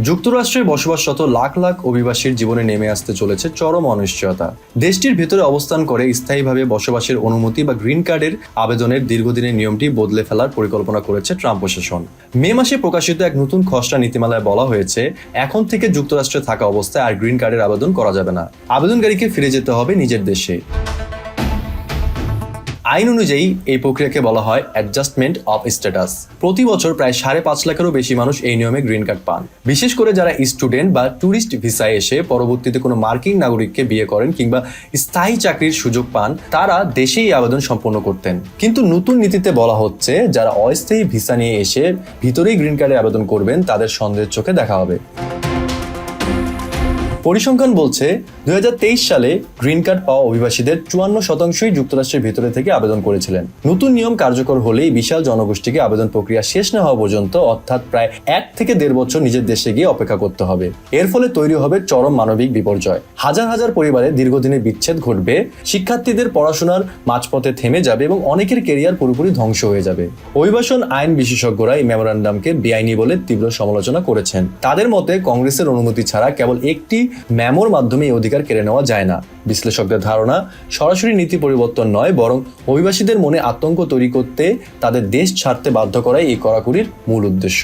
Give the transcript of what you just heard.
যুক্তরাষ্ট্রে বসবাসরত লাখ লাখ অভিবাসীর জীবনে নেমে আসতে চলেছে চরম অনিশ্চয়তা। দেশটির ভেতরে অবস্থান করে স্থায়ীভাবে বসবাসের অনুমতি বা গ্রিন কার্ডের আবেদনের দীর্ঘদিনের নিয়মটি বদলে ফেলার পরিকল্পনা করেছে ট্রাম্প প্রশাসন। মে মাসে প্রকাশিত এক নতুন খসড়া নীতিমালায় বলা হয়েছে, এখন থেকে যুক্তরাষ্ট্রে থাকা অবস্থায় আর গ্রিন কার্ডের আবেদন করা যাবে না। আবেদনকারীকে ফিরে যেতে হবে নিজের দেশে। আইন অনুযায়ী এই প্রক্রিয়াকে বলা হয় অ্যাডজাস্টমেন্ট অফ স্ট্যাটাস। প্রতি বছর প্রায় 5.5 লাখেরও বেশি মানুষ এই নিয়মে গ্রিন কার্ড পান। বিশেষ করে যারা স্টুডেন্ট বা ট্যুরিস্ট ভিসায় এসে পরবর্তীতে কোনো মার্কিন নাগরিককে বিয়ে করেন কিংবা স্থায়ী চাকরির সুযোগ পান, তারা দেশেই আবেদন সম্পন্ন করতেন। কিন্তু নতুন নীতিতে বলা হচ্ছে, যারা অস্থায়ী ভিসা নিয়ে এসে ভিতরেই গ্রিন কার্ডের আবেদন করবেন তাদের সন্দেহের চোখে দেখা হবে। পরিসংখ্যান বলছে 2023 সালে গ্রিন কার্ড পাওয়া অভিবাসীদের 54% যুক্তরাষ্ট্রের ভিতরে থেকে আবেদন করেছিলেন। নতুন নিয়ম কার্যকর হলেই বিশাল জনগোষ্ঠীকে আবেদন প্রক্রিয়া শেষ না হওয়া পর্যন্ত, অর্থাৎ প্রায় 1 থেকে 1.5 বছর নিজের দেশে গিয়ে অপেক্ষা করতে হবে। এর ফলে তৈরি হবে চরম মানবিক বিপর্যয়। হাজার হাজার পরিবারে দীর্ঘদিনের বিচ্ছেদ ঘটবে, শিক্ষার্থীদের পড়াশোনার মাঝপথে থেমে যাবে এবং অনেকের কেরিয়ার পুরোপুরি ধ্বংস হয়ে যাবে। অভিবাসন আইন বিশেষজ্ঞরা এই মেমোরান্ডামকে বেআইনি বলে তীব্র সমালোচনা করেছেন। তাদের মতে কংগ্রেসের অনুমতি ছাড়া কেবল একটি মেমোর মাধ্যমে এই অধিকার কেড়ে নেওয়া যায় না। বিশ্লেষকদের ধারণা, সরাসরি নীতি পরিবর্তন নয়, বরং অভিবাসীদের মনে আতঙ্ক তৈরি করতে তাদের দেশ ছাড়তে বাধ্য করাই এই কড়াকড়ির মূল উদ্দেশ্য।